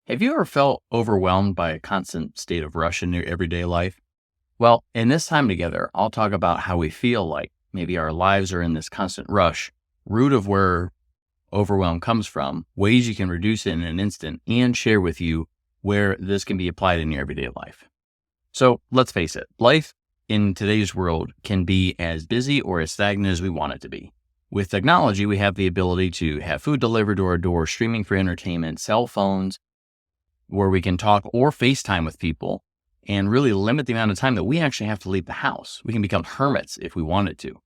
Have you ever felt overwhelmed by a constant state of rush in your everyday life? Well, in this time together, I'll talk about how we feel like maybe our lives are in this constant rush, root of where overwhelm comes from, ways you can reduce it in an instant, and share with you where this can be applied in your everyday life. So let's face it, life in today's world can be as busy or as stagnant as we want it to be. With technology, we have the ability to have food delivered to our door, streaming for entertainment, cell phones, where we can talk or FaceTime with people and really limit the amount of time that we actually have to leave the house. We can become hermits if we wanted to.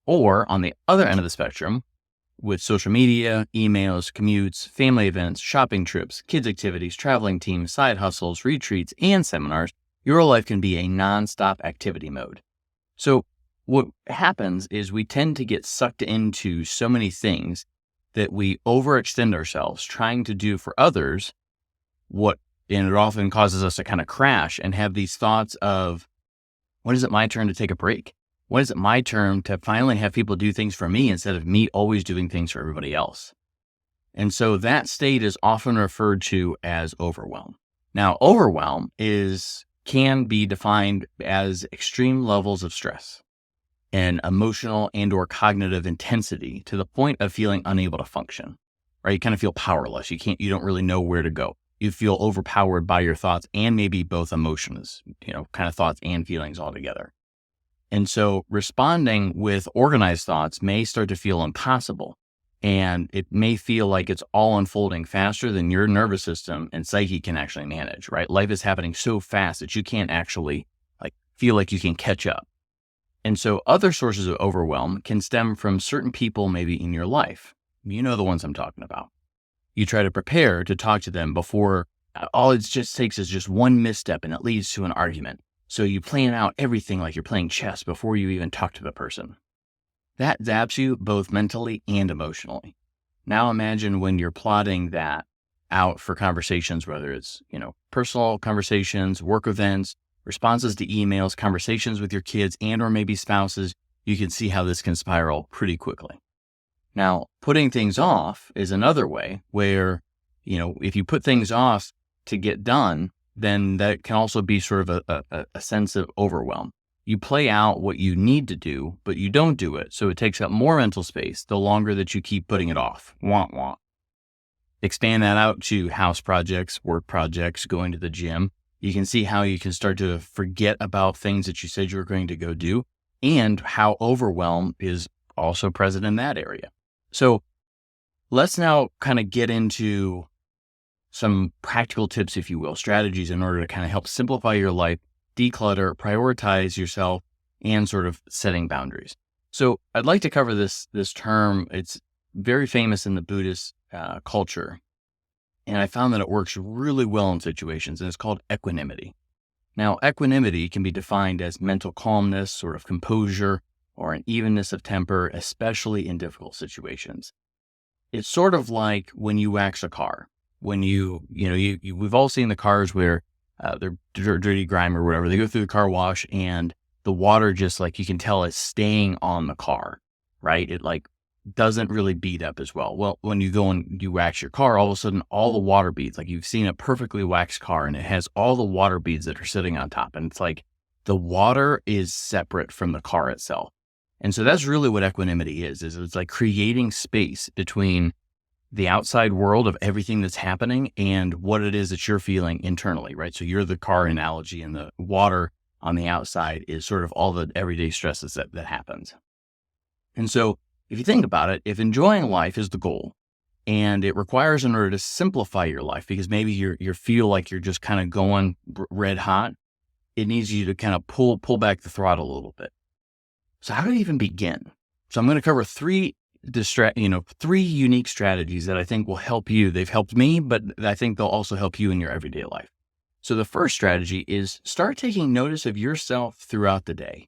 Or on the other end of the spectrum, with social media, emails, commutes, family events, shopping trips, kids' activities, traveling teams, side hustles, retreats, and seminars, your life can be a nonstop activity mode. So what happens is we tend to get sucked into so many things that we overextend ourselves trying to do for others and it often causes us to kind of crash and have these thoughts of, when is it my turn to take a break? When is it my turn to finally have people do things for me instead of me always doing things for everybody else? And so that state is often referred to as overwhelm. Now, overwhelm can be defined as extreme levels of stress and emotional and or cognitive intensity to the point of feeling unable to function, right? You kind of feel powerless. You don't really know where to go. You feel overpowered by your thoughts and maybe both emotions, kind of thoughts and feelings all together. And so responding with organized thoughts may start to feel impossible, and it may feel like it's all unfolding faster than your nervous system and psyche can actually manage, right? Life is happening so fast that you can't actually feel like you can catch up. And so other sources of overwhelm can stem from certain people maybe in your life. You know the ones I'm talking about. You try to prepare to talk to them before all it just takes is just one misstep and it leads to an argument. So you plan out everything like you're playing chess before you even talk to the person. That zaps you both mentally and emotionally. Now imagine when you're plotting that out for conversations, whether it's, personal conversations, work events, responses to emails, conversations with your kids and or maybe spouses, you can see how this can spiral pretty quickly. Now, putting things off is another way where, if you put things off to get done, then that can also be sort of a sense of overwhelm. You play out what you need to do, but you don't do it. So it takes up more mental space the longer that you keep putting it off. Want, want. Expand that out to house projects, work projects, going to the gym. You can see how you can start to forget about things that you said you were going to go do and how overwhelm is also present in that area. So let's now kind of get into some practical tips, if you will, strategies in order to kind of help simplify your life, declutter, prioritize yourself, and sort of setting boundaries. So I'd like to cover this term. It's very famous in the Buddhist culture. And I found that it works really well in situations, and it's called equanimity. Now, equanimity can be defined as mental calmness, sort of composure, or an evenness of temper, especially in difficult situations. It's sort of like when you wax a car. When we've all seen the cars where they're dirty grime or whatever. They go through the car wash and the water just you can tell it's staying on the car, right? It doesn't really bead up as well. Well, when you go and you wax your car, all of a sudden all the water beads, you've seen a perfectly waxed car and it has all the water beads that are sitting on top. And it's the water is separate from the car itself. And so that's really what equanimity is it's creating space between the outside world of everything that's happening and what it is that you're feeling internally, right? So you're the car analogy and the water on the outside is sort of all the everyday stresses that happens. And so if you think about it, if enjoying life is the goal and it requires in order to simplify your life, because maybe you feel like you're just kind of going red hot, it needs you to kind of pull back the throttle a little bit. So how do you even begin? So I'm going to cover three unique strategies that I think will help you. They've helped me, but I think they'll also help you in your everyday life. So the first strategy is start taking notice of yourself throughout the day.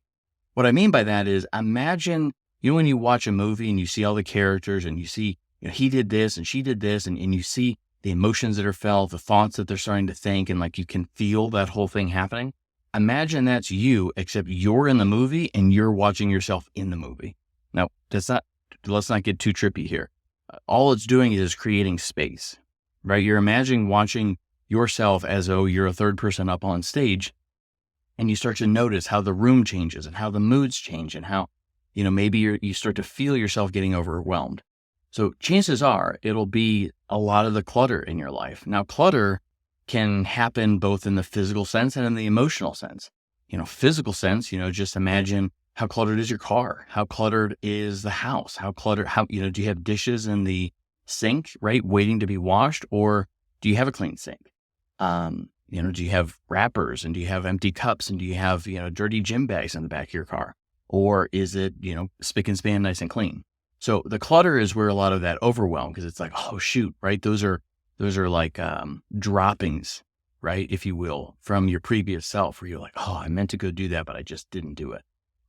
What I mean by that is imagine, when you watch a movie and you see all the characters and you see, he did this and she did this and you see the emotions that are felt, the thoughts that they're starting to think, and you can feel that whole thing happening. Imagine that's you, except you're in the movie and you're watching yourself in the movie. Now, let's not get too trippy here. All it's doing is creating space, right? You're imagining watching yourself as though you're a third person up on stage, and you start to notice how the room changes and how the moods change and how, maybe you start to feel yourself getting overwhelmed. So chances are it'll be a lot of the clutter in your life. Now, clutter can happen both in the physical sense and in the emotional sense. Physical sense, just imagine how cluttered is your car? How cluttered is the house? Do you have dishes in the sink, right, waiting to be washed? Or do you have a clean sink? Do you have wrappers, and do you have empty cups, and do you have, dirty gym bags in the back of your car? Or is it, spick and span, nice and clean? So the clutter is where a lot of that overwhelm, because it's like, oh shoot, right? Those are like droppings, right, if you will, from your previous self, where you're like, oh, I meant to go do that, but I just didn't do it.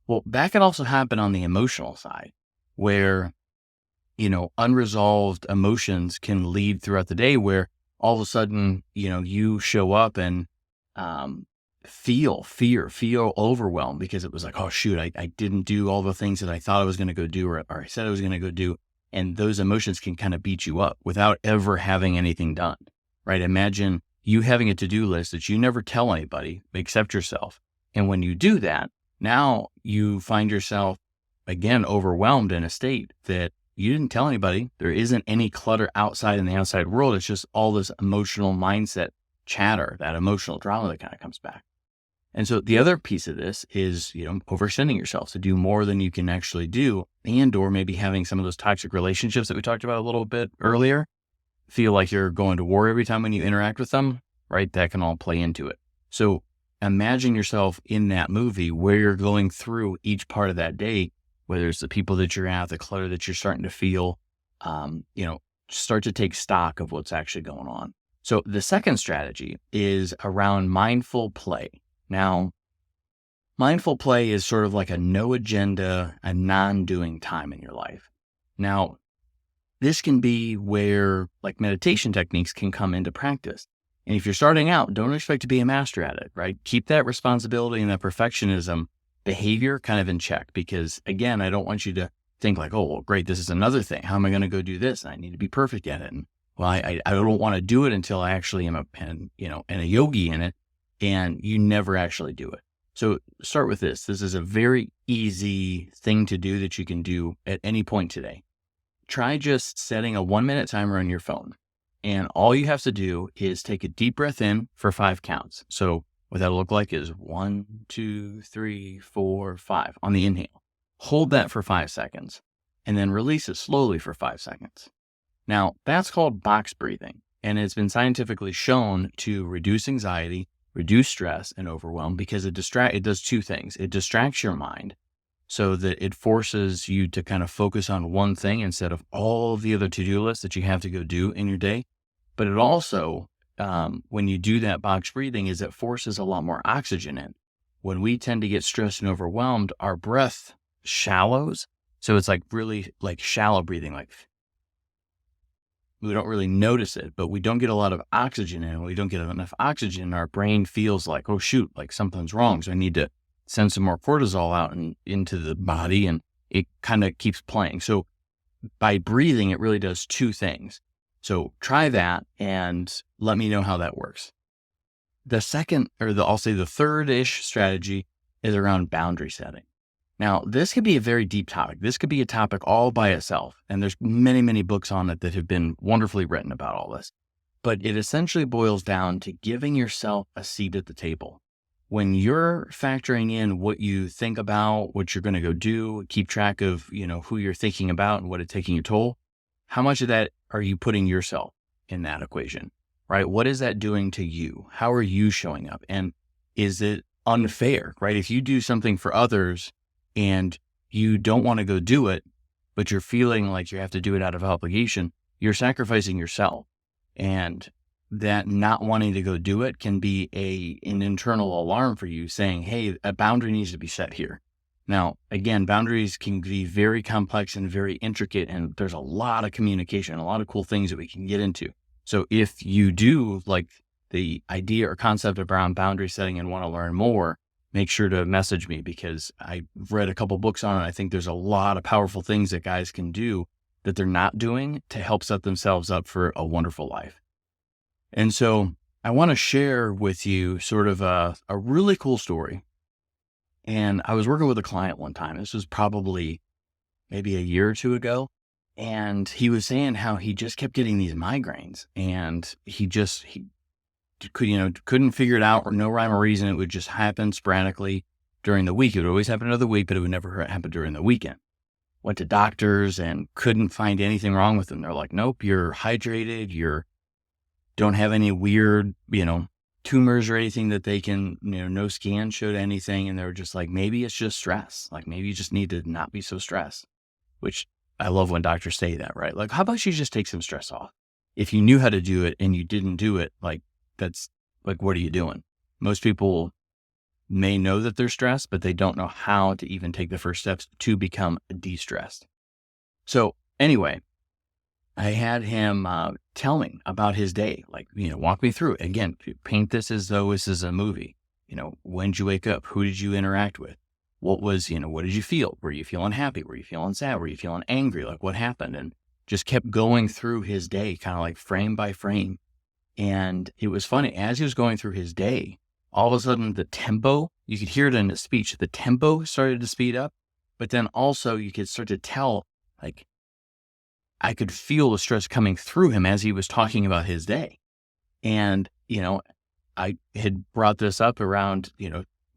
Well, that can also happen on the emotional side, where, unresolved emotions can lead throughout the day, where all of a sudden, you show up and feel fear, feel overwhelmed, because it was like, oh shoot, I didn't do all the things that I thought I was going to go do, or I said I was going to go do. And those emotions can kind of beat you up without ever having anything done, right? Imagine you having a to-do list that you never tell anybody except yourself. And when you do that, now you find yourself again overwhelmed in a state that you didn't tell anybody. There isn't any clutter outside in the outside world. It's just all this emotional mindset chatter, that emotional drama that kind of comes back. And so the other piece of this is, overextending yourself to do more than you can actually do, and or maybe having some of those toxic relationships that we talked about a little bit earlier feel like you're going to war every time when you interact with them, right? That can all play into it. So imagine yourself in that movie where you're going through each part of that day, whether it's the people that you're at, the clutter that you're starting to feel, start to take stock of what's actually going on. So the second strategy is around mindful play. Now, mindful play is sort of like a no agenda, a non-doing time in your life. Now, this can be where like meditation techniques can come into practice. And if you're starting out, don't expect to be a master at it, right? Keep that responsibility and that perfectionism behavior kind of in check, because again, I don't want you to think like, oh, well, great, this is another thing. How am I going to go do this? And I need to be perfect at it. And well, I don't want to do it until I actually am a yogi in it. And you never actually do it. So start with this. This is a very easy thing to do that you can do at any point today. Try just setting a 1-minute timer on your phone. And all you have to do is take a deep breath in for 5 counts. So what that'll look like is 1, 2, 3, 4, 5 on the inhale. Hold that for 5 seconds and then release it slowly for 5 seconds. Now that's called box breathing, and it's been scientifically shown to reduce anxiety, reduce stress and overwhelm, because it does 2 things. It distracts your mind so that it forces you to kind of focus on one thing instead of all of the other to-do lists that you have to go do in your day. But it also, when you do that box breathing, is it forces a lot more oxygen in. When we tend to get stressed and overwhelmed, our breath shallows. So it's like really like shallow breathing, like we don't really notice it, but we don't get a lot of oxygen in. When we don't get enough oxygen, our brain feels like, oh shoot, like something's wrong. So I need to send some more cortisol out and into the body, and it kind of keeps playing. So by breathing, it really does 2 things. So try that and let me know how that works. The second, I'll say the third-ish strategy is around boundary setting. Now, this could be a very deep topic. This could be a topic all by itself. And there's many, many books on it that have been wonderfully written about all this. But it essentially boils down to giving yourself a seat at the table. When you're factoring in what you think about, what you're going to go do, keep track of, who you're thinking about and what it's taking your toll, how much of that are you putting yourself in that equation, right? What is that doing to you? How are you showing up? And is it unfair, right? If you do something for others and you don't want to go do it, but you're feeling like you have to do it out of obligation, you're sacrificing yourself. And that not wanting to go do it can be an internal alarm for you saying, hey, a boundary needs to be set here. Now, again, boundaries can be very complex and very intricate, and there's a lot of communication, a lot of cool things that we can get into. So if you do like the idea or concept around boundary setting and want to learn more, make sure to message me, because I've read a couple books on it. I think there's a lot of powerful things that guys can do that they're not doing to help set themselves up for a wonderful life. And so I want to share with you sort of a really cool story. And I was working with a client one time. This was probably maybe a year or two ago. And he was saying how he just kept getting these migraines and he could, couldn't figure it out or no rhyme or reason. It would just happen sporadically during the week. It would always happen during the week, but it would never happen during the weekend. Went to doctors and couldn't find anything wrong with him. They're like, nope, you're hydrated. You're don't have any weird, tumors or anything that they can, no scan showed anything. And they were just like, maybe it's just stress. Like maybe you just need to not be so stressed, which I love when doctors say that, right? Like, how about you just take some stress off? If you knew how to do it and you didn't do it, like that's like, what are you doing? Most people may know that they're stressed, but they don't know how to even take the first steps to become de-stressed. So anyway, I had him tell me about his day, like, walk me through it. Again, paint this as though this is a movie. When did you wake up? Who did you interact with? What did you feel? Were you feeling happy? Were you feeling sad? Were you feeling angry? Like what happened? And just kept going through his day, kind of like frame by frame. And it was funny, as he was going through his day, all of a sudden the tempo, you could hear it in his speech, the tempo started to speed up, but then also you could start to tell, like, I could feel the stress coming through him as he was talking about his day. And, I had brought this up around,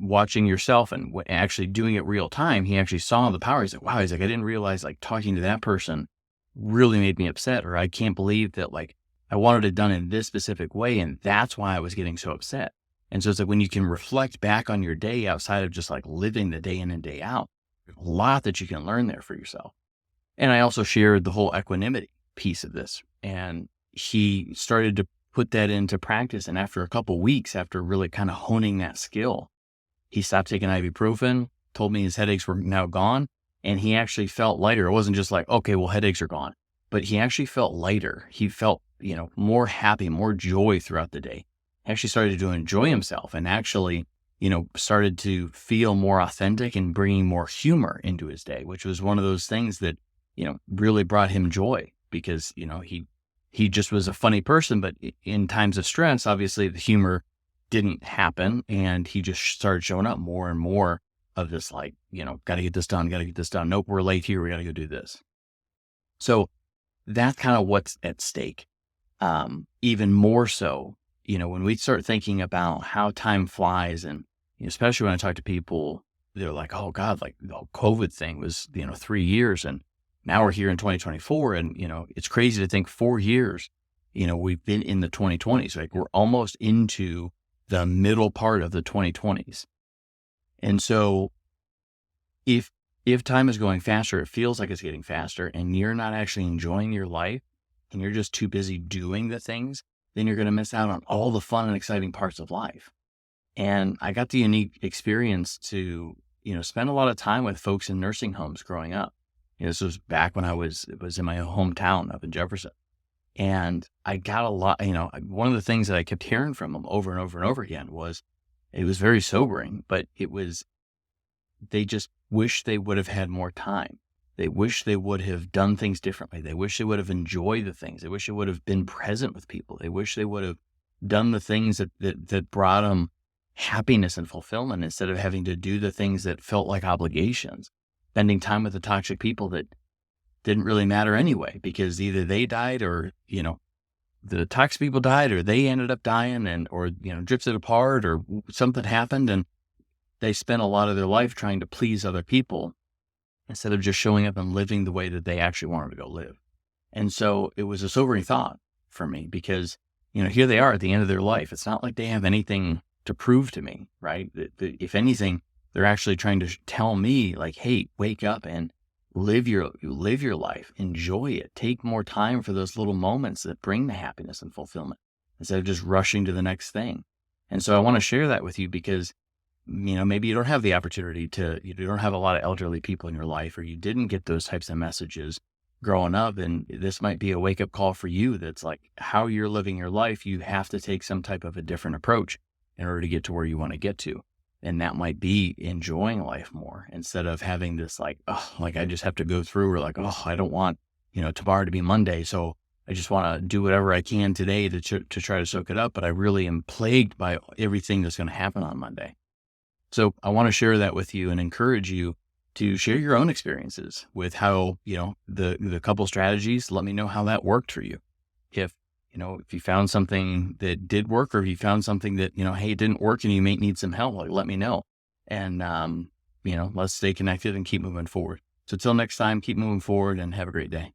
watching yourself and actually doing it real time. He actually saw the power. He's like, wow, I didn't realize like talking to that person really made me upset, or I can't believe that like I wanted it done in this specific way. And that's why I was getting so upset. And so it's like when you can reflect back on your day outside of just like living the day in and day out, there's a lot that you can learn there for yourself. And I also shared the whole equanimity piece of this. And he started to put that into practice. And after a couple weeks, after really kind of honing that skill, he stopped taking ibuprofen, told me his headaches were now gone. And he actually felt lighter. It wasn't just like, okay, well, headaches are gone, but he actually felt lighter. He felt, more happy, more joy throughout the day. He actually started to enjoy himself and actually, started to feel more authentic and bringing more humor into his day, which was one of those things that, really brought him joy because, he just was a funny person, but in times of stress, obviously the humor didn't happen. And he just started showing up more and more of this, like, got to get this done. Nope, we're late here. We got to go do this. So that's kind of what's at stake. Even more so, when we start thinking about how time flies and especially when I talk to people, they're like, oh God, like the whole COVID thing was, 3 years. And now we're here in 2024 and, it's crazy to think 4 years, we've been in the 2020s, like we're almost into the middle part of the 2020s. And so if time is going faster, it feels like it's getting faster and you're not actually enjoying your life and you're just too busy doing the things, then you're going to miss out on all the fun and exciting parts of life. And I got the unique experience to, spend a lot of time with folks in nursing homes growing up. This was back when it was in my hometown up in Jefferson. And I got a lot, one of the things that I kept hearing from them over and over and over again was, it was very sobering, but they just wish they would have had more time. They wish they would have done things differently. They wish they would have enjoyed the things. They wish they would have been present with people. They wish they would have done the things that brought them happiness and fulfillment instead of having to do the things that felt like obligations, spending time with the toxic people that didn't really matter anyway, because either they died or, the toxic people died or they ended up dying or drifted apart or something happened. And they spent a lot of their life trying to please other people instead of just showing up and living the way that they actually wanted to go live. And so it was a sobering thought for me because, here they are at the end of their life. It's not like they have anything to prove to me, right? If anything, they're actually trying to tell me like, hey, wake up and live your life, enjoy it, take more time for those little moments that bring the happiness and fulfillment instead of just rushing to the next thing. And so I want to share that with you because, maybe you don't have the opportunity you don't have a lot of elderly people in your life, or you didn't get those types of messages growing up. And this might be a wake up call for you. That's like how you're living your life. You have to take some type of a different approach in order to get to where you want to get to. And that might be enjoying life more instead of having this like, oh, like I just have to go through, or like, oh, I don't want, tomorrow to be Monday. So I just want to do whatever I can today to try to soak it up, but I really am plagued by everything that's going to happen on Monday. So I want to share that with you and encourage you to share your own experiences with how, the couple strategies. Let me know how that worked for you. If, if you found something that did work, or if you found something that, hey, it didn't work and you may need some help, like, let me know. And, let's stay connected and keep moving forward. So till next time, keep moving forward and have a great day.